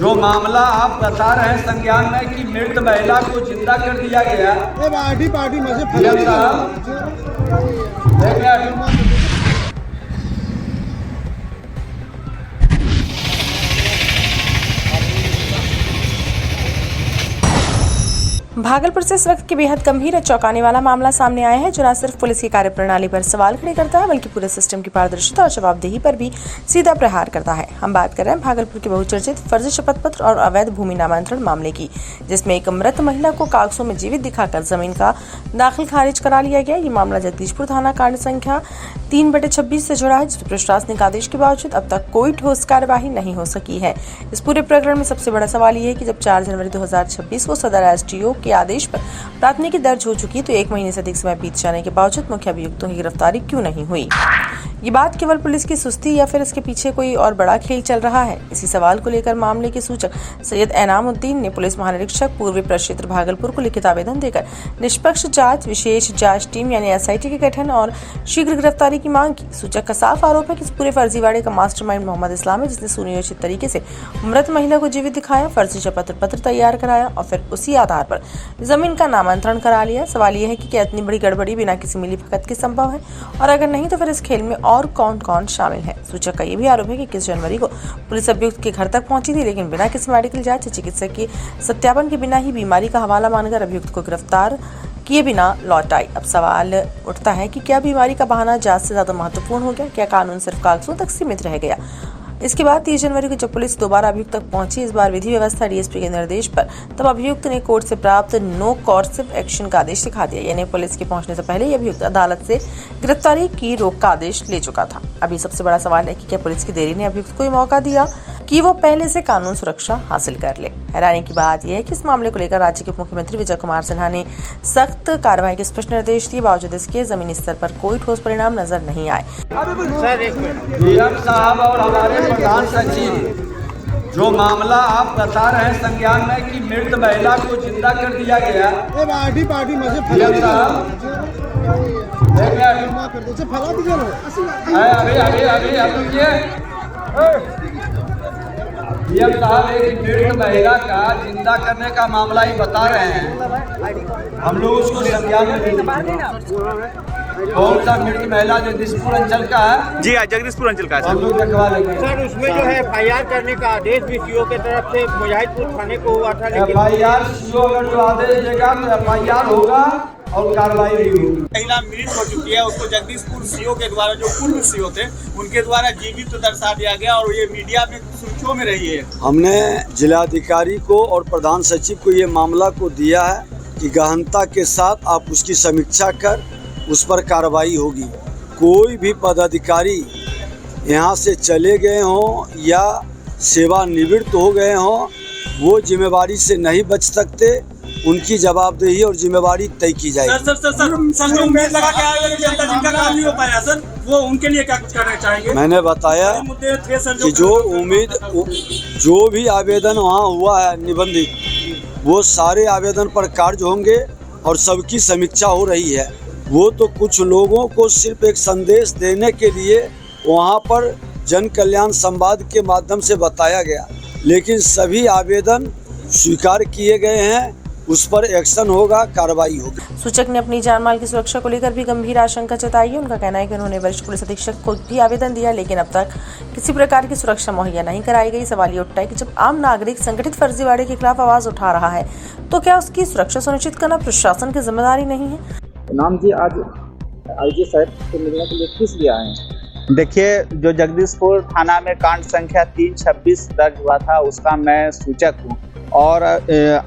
जो मामला आप बता रहे हैं संज्ञान में कि मृत महिला को जिंदा कर दिया गया, पार्टी में से भागलपुर से इस वक्त की बेहद गंभीर और चौंकाने वाला मामला सामने आया है, जो न सिर्फ पुलिस की कार्यप्रणाली पर सवाल खड़े करता है बल्कि पूरे सिस्टम की पारदर्शिता और जवाबदेही पर भी सीधा प्रहार करता है। हम बात कर रहे हैं भागलपुर के बहुचर्चित फर्जी शपथ पत्र और अवैध भूमि नामांतरण मामले की, जिसमें एक मृत महिला को कागजों में जीवित दिखाकर जमीन का दाखिल खारिज करा लिया गया। ये मामला जगदीशपुर थाना कांड संख्या 3/26 से जुड़ा है, जिसमें प्रशासनिक आदेश के बावजूद अब तक कोई ठोस कार्यवाही नहीं हो सकी है। इस पूरे प्रकरण में सबसे बड़ा सवाल ये है कि जब 4 जनवरी 2026 को सदर एसडीओ के आदेश पर प्राथमिकी दर्ज हो चुकी तो 1 महीने से अधिक समय बीत जाने के बावजूद मुख्य अभियुक्तों की गिरफ्तारी क्यों नहीं हुई? ये बात केवल पुलिस की सुस्ती या फिर इसके पीछे कोई और बड़ा खेल चल रहा है? इसी सवाल को लेकर मामले के सूचक सैयद एनामुद्दीन ने पुलिस महानिरीक्षक पूर्वी प्रक्षेत्र भागलपुर को लिखित आवेदन देकर निष्पक्ष जांच विशेष जांच टीम यानी एसआईटी के गठन और शीघ्र गिरफ्तारी की मांग की। सूचक का साफ आरोप है कि इस पूरे फर्जीवाड़े का मास्टरमाइंड मोहम्मद इस्लाम है, जिसने सुनियोजित तरीके से मृत महिला को जीवित दिखाया, फर्जी शपथ पत्र तैयार कराया और फिर उसी आधार पर जमीन का नामांतरण करा लिया। सवाल यह है कि क्या इतनी बड़ी गड़बड़ी बिना किसी मिलीभगत के संभव है, और अगर नहीं तो फिर इस खेल में और कौन कौन शामिल है? सूचक का यह भी आरोप है कि 21 जनवरी को पुलिस अभियुक्त के घर तक पहुंची थी, लेकिन बिना किसी मेडिकल जांच या चिकित्सक के सत्यापन के बिना ही बीमारी का हवाला मानकर अभियुक्त को गिरफ्तार किए बिना लौट आई। अब सवाल उठता है कि क्या बीमारी का बहाना जांच से ज्यादा महत्वपूर्ण हो गया? क्या कानून सिर्फ कागजों तक सीमित रह गया? इसके बाद 30 जनवरी को जब पुलिस दोबारा अभियुक्त तक पहुंची, इस बार विधि व्यवस्था डीएसपी के निर्देश पर, तब अभियुक्त ने कोर्ट से प्राप्त नो कोर्सिव एक्शन का आदेश दिखा दिया। यानी पुलिस के पहुंचने से पहले ही अभियुक्त अदालत से गिरफ्तारी की रोक का आदेश ले चुका था। अभी सबसे बड़ा सवाल है कि क्या पुलिस की देरी ने अभियुक्त को मौका दिया कि वो पहले से कानून सुरक्षा हासिल कर ले? हैरानी की बात यह है कि इस मामले को लेकर राज्य के मुख्यमंत्री विजय कुमार सिन्हा ने सख्त कार्रवाई के स्पष्ट निर्देश दिए, बावजूद इसके जमीनी स्तर पर कोई ठोस परिणाम नजर नहीं आए। डीएम साहब और हमारे प्रधान सचिव, जो मामला आप बता रहे हैं संज्ञान में कि मृत महिला को जिंदा कर दिया गया, पार्टी में से डीएम साहब एक मृत महिला का जिंदा करने का मामला ही बता रहे हैं। हम लोग उसको संज्ञान में कौन सा मृत महिला जगदीशपुर अंचल का है? जी हाँ, जगदीशपुर अंचल का है। हम लोग दिखवा लेंगे सर। उसमें जो है FIR करने का आदेश भी सीओ के तरफ से मुजाहिदपुर थाने को हुआ था, लेकिन FIR सीओ अगर जो आदेश देगा तो FIR होगा और कार्रवाई भी होगी। महिला मृत हो चुकी है, उसको जगदीशपुर सीओ के द्वारा, जो पूर्व सीओ थे उनके द्वारा जीवित तो दर्शा दिया गया और ये मीडिया में सुर्खियों में रही है। हमने जिलाधिकारी को और प्रधान सचिव को ये मामला को दिया है कि गहनता के साथ आप उसकी समीक्षा कर उस पर कार्रवाई होगी। कोई भी पदाधिकारी यहाँ से चले गए हों या सेवानिवृत्त हो गए हों, वो जिम्मेवारी से नहीं बच सकते। उनकी जवाबदेही और जिम्मेवारी तय की जाएगी। सर जो उम्मीद लगा के आए जनता जिनका काम नहीं हो पाया सर, वो उनके लिए क्या कुछ करना चाहेंगे? मैंने बताया कि जो भी आवेदन वहाँ हुआ है निबंधित, वो सारे आवेदन पर कार्य होंगे और सबकी समीक्षा हो रही है। वो तो कुछ लोगों को सिर्फ एक संदेश देने के लिए वहाँ पर जन कल्याण संवाद के माध्यम से बताया गया, लेकिन सभी आवेदन स्वीकार किए गए हैं, उस पर एक्शन होगा, कार्रवाई होगी। सूचक ने अपनी जान माल की सुरक्षा को लेकर भी गंभीर आशंका जताई है। उनका कहना है कि उन्होंने वरिष्ठ पुलिस अधीक्षक को भी आवेदन दिया, लेकिन अब तक किसी प्रकार की सुरक्षा मुहैया नहीं कराई गई। सवाल ये उठता है कि जब आम नागरिक संगठित फर्जीवाड़े के खिलाफ आवाज उठा रहा है, तो क्या उसकी सुरक्षा सुनिश्चित करना प्रशासन की जिम्मेदारी नहीं है? नाम जी, आज आईजी साहब से मिलने के लिए किस लिए आए हैं? देखिए, जो जगदीशपुर थाना में कांड संख्या 3/26 दर्ज हुआ था, उसका मैं सूचक हूँ और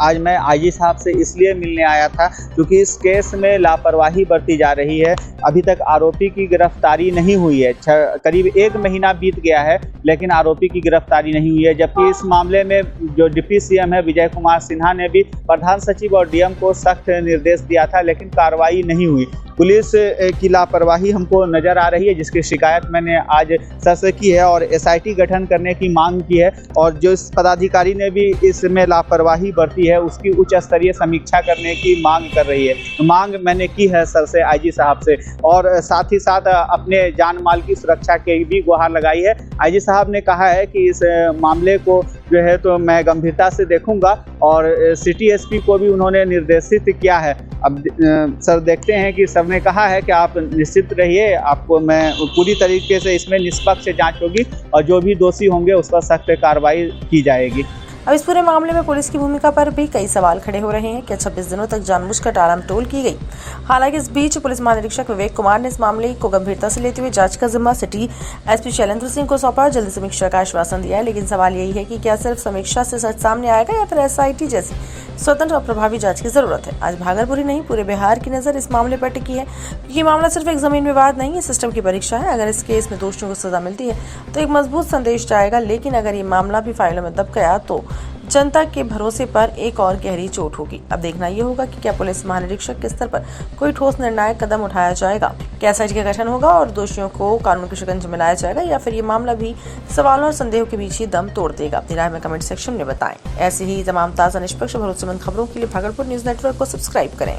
आज मैं आईजी साहब से इसलिए मिलने आया था क्योंकि इस केस में लापरवाही बरती जा रही है। अभी तक आरोपी की गिरफ्तारी नहीं हुई है। करीब 1 महीना बीत गया है, लेकिन आरोपी की गिरफ्तारी नहीं हुई है। जबकि इस मामले में जो डिप्टी सीएम है विजय कुमार सिन्हा ने भी प्रधान सचिव और डीएम को सख्त निर्देश दिया था, लेकिन कार्रवाई नहीं हुई। पुलिस की लापरवाही हमको नज़र आ रही है, जिसकी शिकायत मैंने आज सर से की है और एसआईटी गठन करने की मांग की है। और जो इस पदाधिकारी ने भी इसमें लापरवाही बरती है उसकी उच्च स्तरीय समीक्षा करने की मांग कर रही है। मांग मैंने की है सर से, आईजी साहब से, और साथ ही साथ अपने जान माल की सुरक्षा की भी गुहार लगाई है। आईजी साहब ने कहा है कि इस मामले को जो है तो मैं गंभीरता से देखूंगा और सिटी एसपी को भी उन्होंने निर्देशित किया है। अब सर देखते हैं कि सर ने कहा है कि आप निश्चित रहिए, आपको मैं पूरी तरीके से इसमें निष्पक्ष जांच होगी और जो भी दोषी होंगे उस पर सख्त कार्रवाई की जाएगी। अब इस पूरे मामले में पुलिस की भूमिका पर भी कई सवाल खड़े हो रहे हैं। क्या 26 दिनों तक जानबूझकर टालमटोल की गई? हालांकि इस बीच पुलिस महानिरीक्षक विवेक कुमार ने इस मामले को गंभीरता से लेते हुए जांच का जिम्मा सिटी एसपी शैलेंद्र सिंह को सौंपा और जल्द समीक्षा का आश्वासन दिया है। लेकिन सवाल यही है कि क्या सिर्फ समीक्षा से सच सामने आएगा या फिर एसआईटी जैसी स्वतंत्र और प्रभावी जांच की जरूरत है? आज भागलपुर ही नहीं पूरे बिहार की नजर इस मामले पर टिकी है। ये मामला सिर्फ एक जमीन विवाद नहीं है, सिस्टम की परीक्षा है। अगर इस केस में दोषियों को सजा मिलती है तो एक मजबूत संदेश जाएगा, लेकिन अगर ये मामला भी फाइलों में दब गया तो जनता के भरोसे पर एक और गहरी चोट होगी। अब देखना ये होगा कि क्या पुलिस महानिरीक्षक के स्तर पर कोई ठोस निर्णायक कदम उठाया जाएगा, क्या एसआईटी का गठन होगा और दोषियों को कानून के शिकंजे में लाया जाएगा, या फिर ये मामला भी सवालों और संदेहों के बीच ही दम तोड़ देगा। अपनी राय में कमेंट सेक्शन में बताएं। ऐसी ही तमाम ताज़ा निष्पक्ष भरोसेमंद खबरों के लिए भागलपुर न्यूज नेटवर्क को सब्सक्राइब करें।